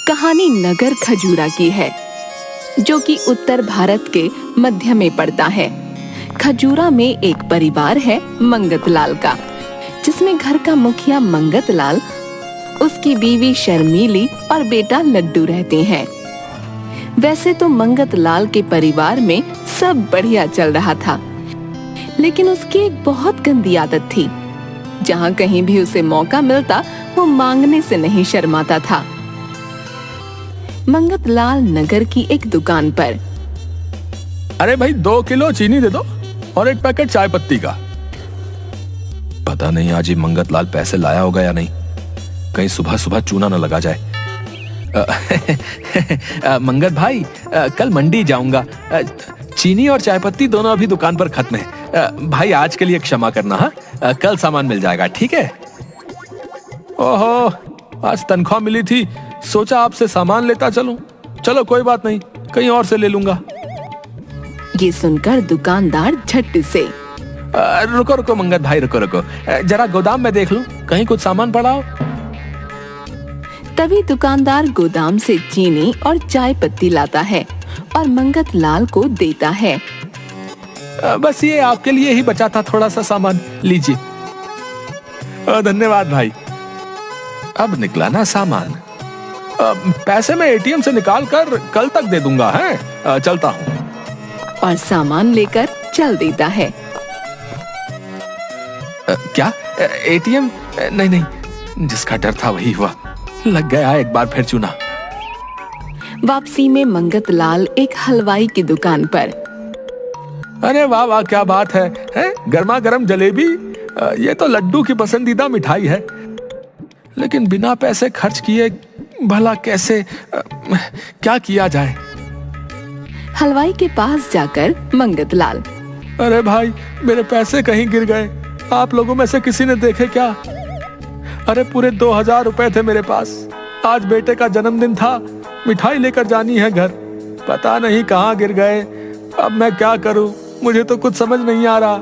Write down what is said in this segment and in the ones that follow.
कहानी नगर खजूरा की है, जो कि उत्तर भारत के मध्य में पड़ता है। खजूरा में एक परिवार है मंगतलाल का, जिसमें घर का मुखिया मंगतलाल, उसकी बीवी शर्मीली और बेटा लड्डू रहते हैं। वैसे तो मंगतलाल के परिवार में सब बढ़िया चल रहा था, लेकिन उसकी एक बहुत गंदी आदत थी। जहाँ कहीं भी उसे मौका मिलता वो मांगने से नहीं शर्माता था। मंगतलाल नगर की एक दुकान पर, अरे भाई 2 किलो चीनी दे दो और एक पैकेट चाय पत्ती का। पता नहीं आज ये मंगतलाल पैसे लाया होगा या नहीं, कहीं सुबह सुबह चूना न लगा जाए। मंगत भाई, कल मंडी जाऊंगा, चीनी और चाय पत्ती दोनों अभी दुकान पर खत्म है। भाई आज के लिए क्षमा करना, हाँ कल सामान मिल जाएगा, ठीक है? ओहो, आज तनख्वाह मिली थी, सोचा आपसे सामान लेता चलूं। चलो कोई बात नहीं, कहीं और से ले लूंगा। ये सुनकर दुकानदार झट से, रुको रुको मंगत भाई, रुको रुको, जरा गोदाम में देख लूं, कहीं कुछ सामान पड़ा हो। तभी दुकानदार गोदाम से चीनी और चाय पत्ती लाता है और मंगतलाल को देता है। बस ये आपके लिए ही बचा था थोड़ा सा सामान, लीजिए। धन्यवाद भाई। अब निकला ना सामान, पैसे मैं एटीएम से निकाल कर कल तक दे दूंगा, है? चलता हूँ। और सामान लेकर चल देता है। क्या एटीएम? नहीं नहीं, जिसका डर था वही हुआ, लग गया एक बार फिर चूना। वापसी में मंगतलाल एक हलवाई की दुकान पर, अरे वाह वाह, क्या बात है? गर्मा गर्म जलेबी, ये तो लड्डू की पसंदीदा मिठाई है। लेकिन बिना पैसे खर्च किए भला कैसे, क्या किया जाए? हलवाई के पास जाकर मंगतलाल, अरे भाई, मेरे पैसे कहीं गिर गए, आप लोगों में से किसी ने देखे क्या? अरे पूरे 2000 रुपए थे मेरे पास, आज बेटे का जन्मदिन था, मिठाई लेकर जानी है घर, पता नहीं कहाँ गिर गए। अब मैं क्या करूं, मुझे तो कुछ समझ नहीं आ रहा।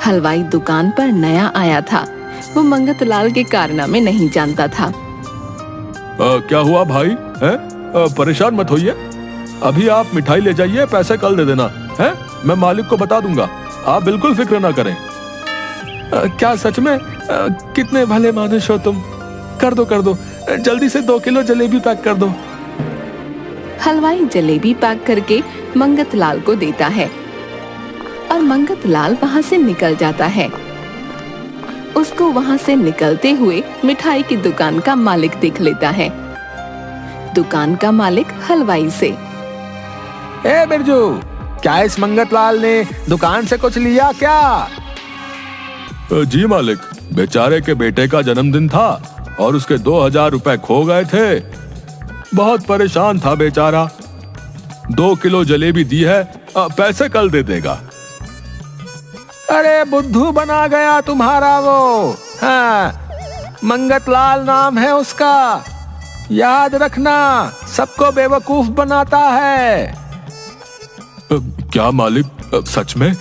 हलवाई दुकान पर नया आया था, वो मंगतलाल के कारनामे नहीं जानता था। क्या हुआ भाई, है? परेशान मत होइए, अभी आप मिठाई ले जाइए, पैसे कल दे देना, है? मैं मालिक को बता दूंगा, आप बिल्कुल फिक्र ना करें। क्या सच में? कितने भले मानुष हो तुम, कर दो, जल्दी से 2 किलो जलेबी पैक कर दो। हलवाई जलेबी पैक करके मंगतलाल को देता है और मंगतलाल वहाँ से निकल जाता है। उसको वहाँ से निकलते हुए मिठाई की दुकान का मालिक देख लेता है। दुकान का मालिक हलवाई से, ए बिरजू, क्या इस मंगतलाल ने दुकान से कुछ लिया क्या? जी मालिक, बेचारे के बेटे का जन्मदिन था और उसके 2000 रुपए खो गए थे, बहुत परेशान था बेचारा। 2 किलो जलेबी दी है, पैसे कल दे देगा। अरे बुद्धू बना गया तुम्हारा वो, हाँ, मंगतलाल नाम है उसका, याद रखना, सबको बेवकूफ बनाता है। क्या मालिक, सच में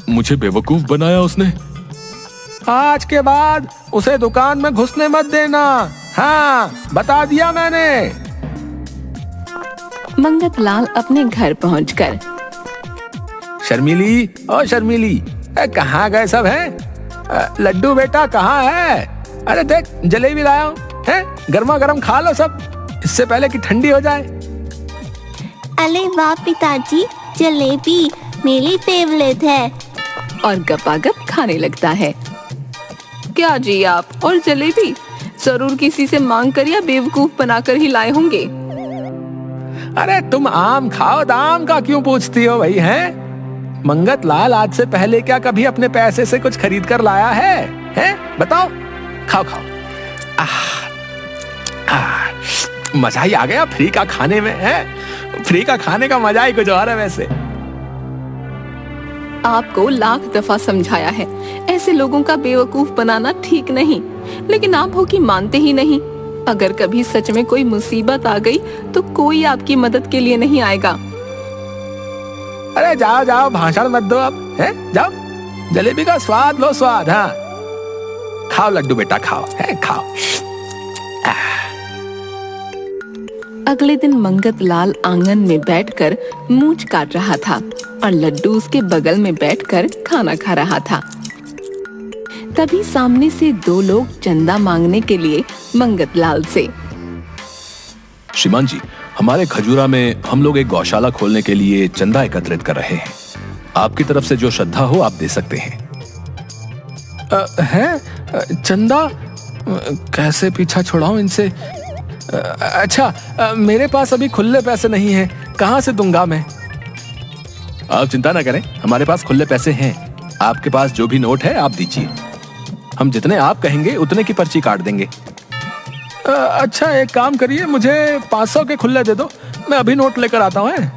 मुझे बेवकूफ बनाया उसने? आज के बाद उसे दुकान में घुसने मत देना, हाँ, बता दिया मैंने। मंगतलाल अपने घर पहुंचकर, शर्मीली, ओ शर्मीली, कहाँ गए सब हैं? लड्डू बेटा कहाँ है? अरे देख, जलेबी लाया हूँ, है? गर्मा गर्म खा लो सब, इससे पहले कि ठंडी हो जाए। अरे वाह पिताजी, जलेबी मेरी फेवरेट है। और गपागप खाने लगता है। क्या जी आप, और जलेबी? जरूर किसी से मांग कर या बेवकूफ बनाकर ही लाए होंगे। अरे तुम आम खाओ, दाम का क्यों पूछती हो भाई, हैं? मंगतलाल आज से पहले क्या कभी अपने पैसे से कुछ खरीद कर लाया है? हैं? बताओ, खाओ खाओ। मजा ही आ गया फ्री का खाने में, है? फ्री का खाने का मजा ही कुछ और है वैसे। आपको लाख दफा समझाया है, ऐसे लोगों का बेवकूफ बनाना ठीक नहीं, लेकिन आप हो कि मानते ही नहीं। अगर कभी सच में कोई मुसीबत आ गई तो कोई आपकी मदद के लिए नहीं आएगा। अरे जाओ जाओ, भाषण मत दो अब, है? जाओ, जलेबी का स्वाद लो, स्वाद, हाँ। खाओ लड्डू बेटा, खाओ, है? खाओ। अगले दिन मंगत लाल आंगन में बैठकर मूंछ काट रहा था और लड्डू उसके बगल में बैठकर खाना खा रहा था। तभी सामने से दो लोग चंदा मांगने के लिए मंगत लाल से। श्रीमान जी, हमारे खजूरा में हम लोग एक गौशाला खोलने के लिए चंदा एकत्रित कर रहे हैं। आपकी तरफ से जो श्रद्धा हो आप दे सकते हैं। चंदा? कैसे पीछा छुड़ाऊं इनसे? अच्छा, मेरे पास अभी खुले पैसे नहीं हैं, कहाँ से दूंगा मैं? आप चिंता ना करें, हमारे पास खुले पैसे हैं। आपके पास जो भी नोट है आप दीजिए, हम जितने आप कहेंगे उतने की पर्ची काट देंगे। अच्छा, एक काम करिए, मुझे 500 के खुले दे दो, मैं अभी नोट लेकर आता हूँ।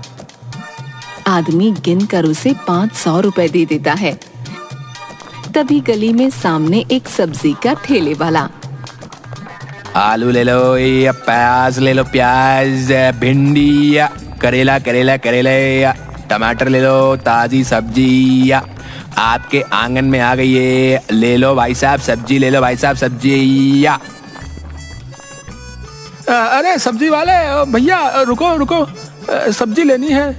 आदमी गिनकर उसे 500 रुपए दे देता है। तभी गली में सामने एक सब्जी का ठेले वाला। आलू ले लो, या प्याज ले लो, प्याज, भिंडी, या करेला करेला करेला, या टमाटर ले लो, ताजी सब्जी या आपके आंगन में आ गई है, ले लो भाई साहब सब्जी, ले लो भाई साहब सब्जी। या अरे सब्जी वाले भैया, रुको रुको, सब्जी लेनी है।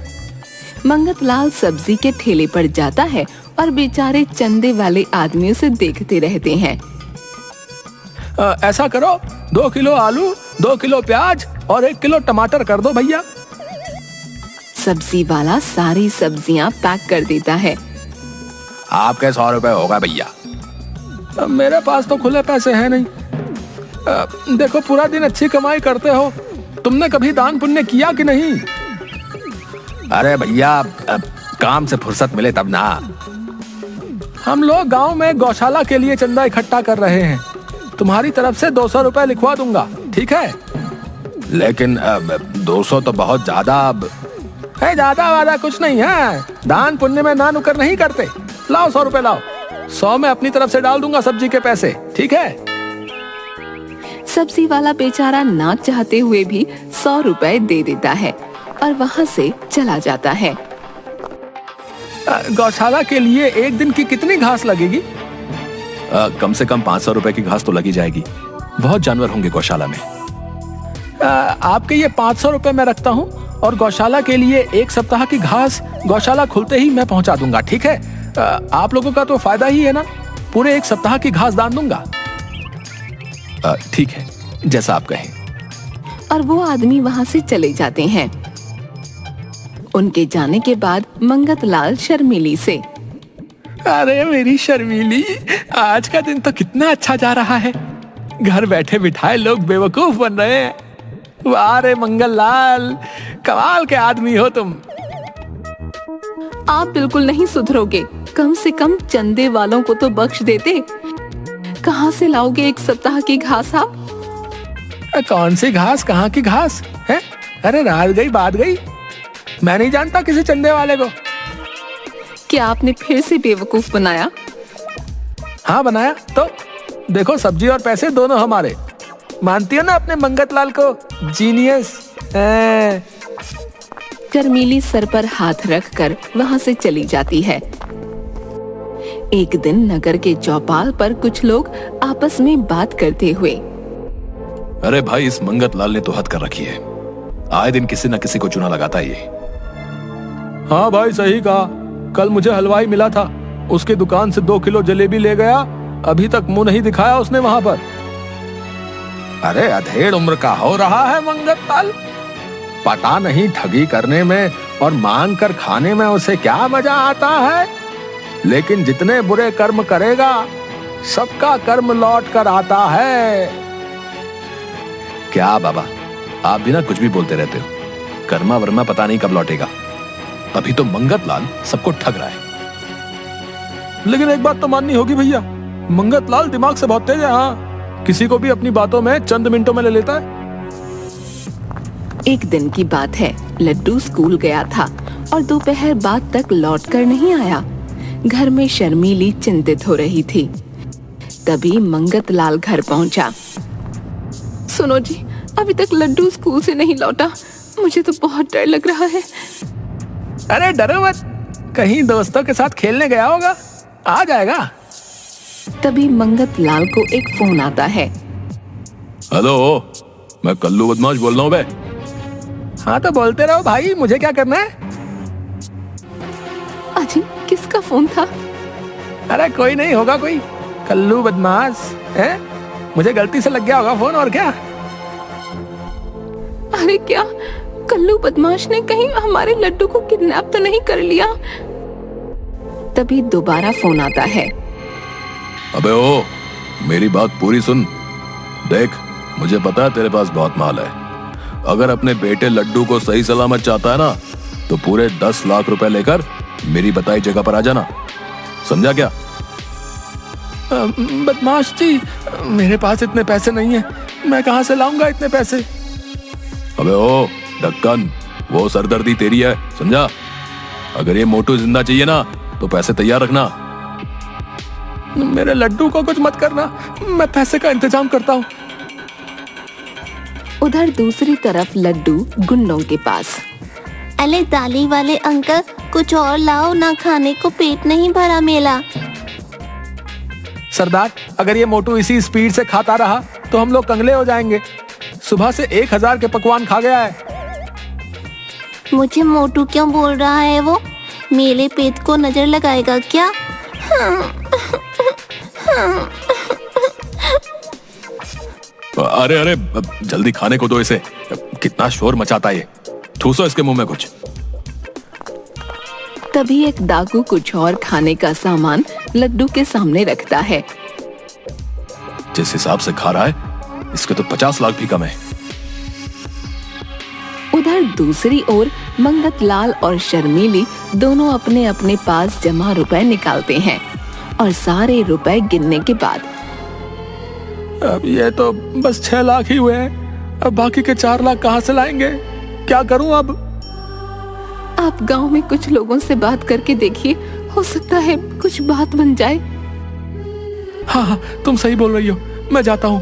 मंगत लाल सब्जी के ठेले पर जाता है और बेचारे चंदे वाले आदमियों से देखते रहते हैं। ऐसा करो, 2 किलो आलू, 2 किलो प्याज और 1 किलो टमाटर कर दो भैया। सब्जी वाला सारी सब्जियां पैक कर देता है। आपके 100 रुपए होगा भैया। मेरे पास तो खुले पैसे हैं नहीं। देखो, पूरा दिन अच्छी कमाई करते हो, तुमने कभी दान पुण्य किया कि नहीं? अरे भैया, काम से फुर्सत मिले तब ना। हम लोग गांव में गौशाला के लिए चंदा इकट्ठा कर रहे हैं, तुम्हारी तरफ से 200 रुपए लिखवा दूंगा, ठीक है? लेकिन 200 तो बहुत ज्यादा। अब है ज्यादा वादा कुछ नहीं है, दान पुण्य में ना नुकर नहीं करते। लाओ 100 रुपए लाओ, 100 में अपनी तरफ से डाल दूंगा सब्जी के पैसे, ठीक है? सब्जी वाला बेचारा ना चाहते हुए भी 100 रुपए दे देता है और वहाँ से चला जाता है। गौशाला के लिए एक दिन की कितनी घास लगेगी? कम से कम 500 रुपए की घास तो लगी जाएगी, बहुत जानवर होंगे गौशाला में। आपके ये 500 रुपए मैं रखता हूँ और गौशाला के लिए 1 सप्ताह की घास गौशाला खुलते ही मैं पहुँचा दूंगा, ठीक है? आप लोगों का तो फायदा ही है ना, पूरे 1 सप्ताह की घास दान दूंगा। ठीक है, जैसा आप कहें। और वो आदमी वहाँ से चले जाते हैं। उनके जाने के बाद मंगत लाल शर्मीली से। अरे मेरी शर्मीली, आज का दिन तो कितना अच्छा जा रहा है, घर बैठे बिठाए लोग बेवकूफ बन रहे हैं। वाह रे मंगल लाल, कमाल के आदमी हो तुम। आप बिल्कुल नहीं सुधरोगे, कम से कम चंदे वालों को तो बख्श देते। कहाँ से लाओगे 1 सप्ताह की घास आप? कौन सी घास, कहाँ की घास है? अरे रात गई बात गई, मैं नहीं जानता किसी चंदे वाले को। क्या आपने फिर से बेवकूफ बनाया? हाँ बनाया तो। देखो, सब्जी और पैसे दोनों हमारे। मानती हो ना अपने मंगत लाल को, जीनियस। शर्मीली सर पर हाथ रखकर वहाँ से चली जाती है। एक दिन नगर के चौपाल पर कुछ लोग आपस में बात करते हुए। अरे भाई, इस मंगत लाल ने तो हद कर रखी है, आए दिन किसी न किसी को चुना लगाता है ये। हाँ भाई, सही कहा। कल मुझे हलवाई मिला था, उसकी दुकान से 2 किलो जलेबी ले गया, अभी तक मुंह नहीं दिखाया उसने वहां पर। अरे अधेड़ उम्र का हो रहा है मंगत लाल, पता नहीं ठगी करने में और मांग कर खाने में उसे क्या मजा आता है, लेकिन जितने बुरे कर्म करेगा सबका कर्म लौट कर आता है। क्या बाबा, आप भी ना कुछ भी बोलते रहते हो, कर्मा वर्मा पता नहीं कब लौटेगा। अभी तो मंगत लाल सबको ठग रहा है। लेकिन एक बात तो माननी होगी भैया, मंगत लाल दिमाग से बहुत तेज है। हाँ, किसी को भी अपनी बातों में चंद मिनटों में ले लेता है। एक दिन की बात है, लड्डू स्कूल गया था और दोपहर बाद तक लौटकर नहीं आया। घर में शर्मीली चिंतित हो रही थी। तभी मंगत लाल घर पहुंचा। सुनो जी, अभी तक लड्डू स्कूल से नहीं लौटा, मुझे तो बहुत डर लग रहा है। अरे डरो मत, कहीं दोस्तों के साथ खेलने गया होगा, आ जाएगा। तभी मंगत लाल को एक फोन आता है। हेलो, मैं कल्लू बदमाश बोल रहा हूँ बे। हाँ तो बोलते रहो भाई, मुझे क्या करना है? अजी किसका फोन था? अरे कोई नहीं, होगा कोई कल्लू बदमाश है, मुझे गलती से लग गया होगा फोन, और क्या। अरे क्या कल्लू बदमाश ने कहीं हमारे लड्डू को किडनैप तो नहीं कर लिया? तभी दोबारा फोन आता है। अबे ओ, मेरी बात पूरी सुन। देख, मुझे पता है तेरे पास बहुत माल है। अगर अपने बेटे लड्डू को सही सलामत चाहता है ना, तो पूरे 10 लाख रुपए लेकर मेरी बताई जगह पर आ जाना, समझा क्या? बदमाश जी, मेरे पास इतने पैसे नहीं है, मैं कहाँ से लाऊंगा इतने पैसे? अबे ओ ढक्कन, वो सरदर्दी तेरी है, समझा? अगर ये मोटू जिंदा चाहिए ना, तो पैसे तैयार रखना। मेरे लड्डू को कुछ मत करना, मैं पैसे का इंतजाम करता हूँ। उधर दूसरी तरफ लड्डू गुंडों के पास। अले दाली वाले अंकल, कुछ और लाओ ना, खाने को पेट नहीं भरा मेरा। सरदार, अगर ये मोटू इसी स्पीड से खाता रहा तो हम लोग कंगले हो जाएंगे। सुबह से 1000 के पकवान खा गया है। मुझे मोटू क्यों बोल रहा है वो? मेरे पेट को नजर लगाएगा क्या? अरे अरे, जल्दी खाने को दो इसे, कितना शोर मचाता है ये। ठूसो इसके मुंह में कुछ। तभी एक डाकू कुछ और खाने का सामान लड्डू के सामने रखता है। जिस हिसाब से खा रहा है, इसके तो 50 लाख भी कम है। उधर दूसरी ओर मंगत लाल और शर्मीली दोनों अपने अपने पास जमा रुपए निकालते हैं और सारे रुपए गिनने के बाद अब ये तो बस 6 लाख ही हुए हैं, अब बाकी के 4 लाख कहाँ से लाएंगे? क्या करूं अब? आप गांव में कुछ लोगों से बात करके देखिए, हो सकता है कुछ बात बन जाए। हाँ हाँ, तुम सही बोल रही हो, मैं जाता हूँ।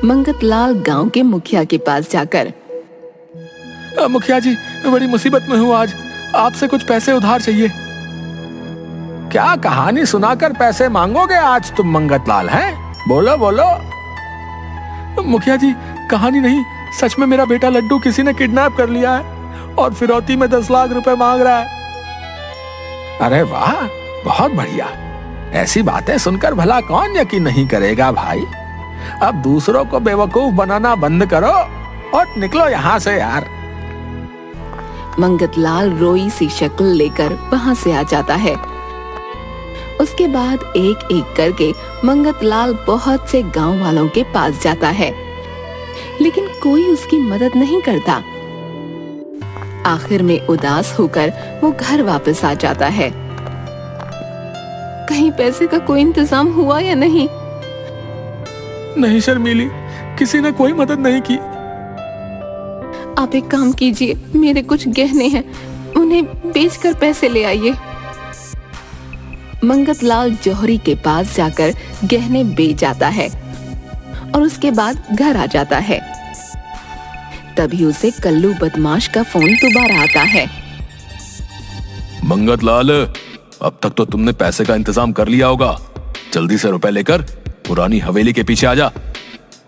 मंगत लाल गांव के मुखिया के पास जाकर, मुखिया जी, बड़ी मुसीबत में हूँ आज, आपसे कुछ पैसे उधार चाहिए। क्या कहानी सुनाकर पैसे मांगोगे आज तुम मंगत लाल, हैं? बोलो बोलो। मुखिया जी, कहानी नहीं, सच में मेरा बेटा लड्डू किसी ने किडनैप कर लिया है और फिरौती में 10 लाख रुपए मांग रहा है। अरे वाह, बहुत बढ़िया। ऐसी बातें सुनकर भला कौन यकीन नहीं करेगा भाई। अब दूसरों को बेवकूफ बनाना बंद करो और निकलो यहाँ से यार। मंगत लाल रोई सी शक्ल लेकर वहां से आ जाता है। उसके बाद एक एक करके मंगत लाल बहुत से गांव वालों के पास जाता है, लेकिन कोई उसकी मदद नहीं करता। आखिर में उदास होकर वो घर वापस आ जाता है। कहीं पैसे का कोई इंतजाम हुआ या नहीं? नहीं शर्मीली, किसी ने कोई मदद नहीं की। आप एक काम कीजिए, मेरे कुछ गहने हैं, उन्हें बेचकर पैसे ले आइए। मंगत लाल जौहरी के पास जाकर गहने बेच आता है और उसके बाद घर आ जाता है। तभी उसे कल्लू बदमाश का फोन दोबारा आता है। मंगत लाल, अब तक तो तुमने पैसे का इंतजाम कर लिया होगा। जल्दी से रुपए लेकर पुरानी हवेली के पीछे आ जा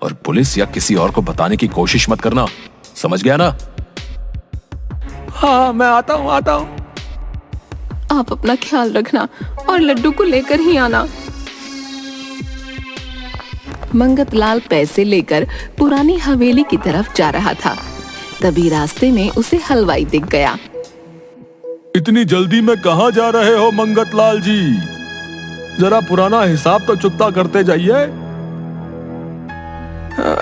और पुलिस या किसी और को बताने की कोशिश मत करना, समझ गया ना? हाँ, मैं आता हूँ। आप अपना ख्याल रखना और लड्डू को लेकर ही आना। मंगत लाल पैसे लेकर पुरानी हवेली की तरफ जा रहा था। तभी रास्ते में उसे हलवाई दिख गया। इतनी जल्दी में कहाँ जा रहे हो मंगत लाल जी? जरा पुराना हिसाब तो चुकता करते जाइए।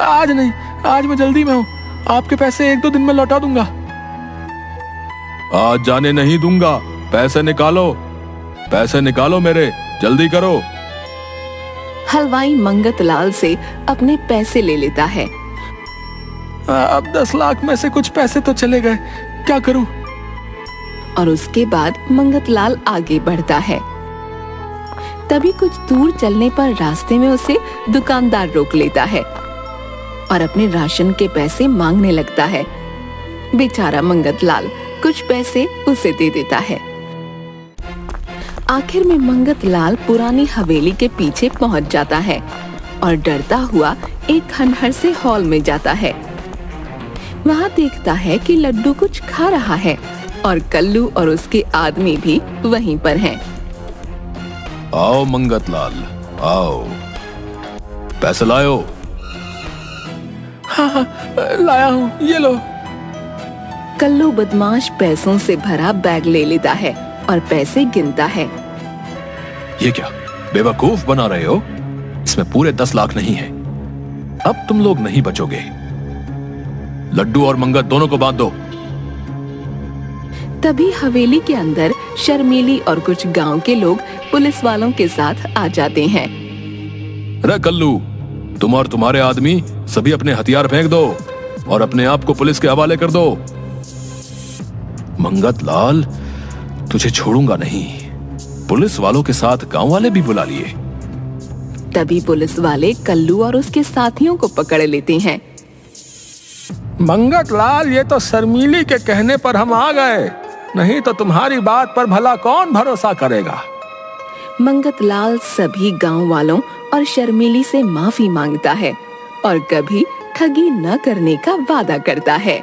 आज नहीं, आज मैं जल्दी में हूँ, आपके पैसे 1-2 दिन में लौटा दूंगा। आज जाने नहीं दूंगा, पैसे निकालो मेरे, जल्दी करो। हलवाई मंगत लाल से अपने पैसे ले लेता है। अब 10 लाख में से कुछ पैसे तो चले गए, क्या करूं? और उसके बाद मंगत लाल आगे बढ़ता है। तभी कुछ दूर चलने पर रास्ते में उसे दुकानदार रोक लेता है और अपने राशन के पैसे मांगने लगता है। बेचारा मंगत लाल कुछ पैसे उसे दे देता है। आखिर में मंगत लाल पुरानी हवेली के पीछे पहुंच जाता है और डरता हुआ एक खंडहर से हॉल में जाता है। वहाँ देखता है कि लड्डू कुछ खा रहा है और कल्लू और उसके आदमी भी वहीं पर हैं। आओ मंगतलाल, आओ, पैसे लायो। हाँ, लाया हूँ, ये लो। कल्लू बदमाश पैसों से भरा बैग ले लेता है और पैसे गिनता है। ये क्या बेवकूफ बना रहे हो? इसमें पूरे 10 लाख नहीं है। अब तुम लोग नहीं बचोगे। लड्डू और मंगत दोनों को बांध दो। तभी हवेली के अंदर शर्मीली और कुछ गांव के लोग पुलिस वालों के साथ आ जाते हैं। रे कल्लू, तुम और तुम्हारे आदमी सभी अपने हथियार फेंक दो और अपने आप को पुलिस के हवाले कर दो। मंगत लाल, तुझे छोड़ूंगा नहीं। पुलिस वालों के साथ गांव वाले भी बुला लिए। तभी पुलिस वाले कल्लू और उसके साथियों को पकड़ लेते हैं। मंगत लाल, ये तो शर्मीली के कहने पर हम आ गए, नहीं तो तुम्हारी बात पर भला कौन भरोसा करेगा। मंगत लाल सभी गांव वालों और शर्मीली से माफी मांगता है और कभी ठगी न करने का वादा करता है।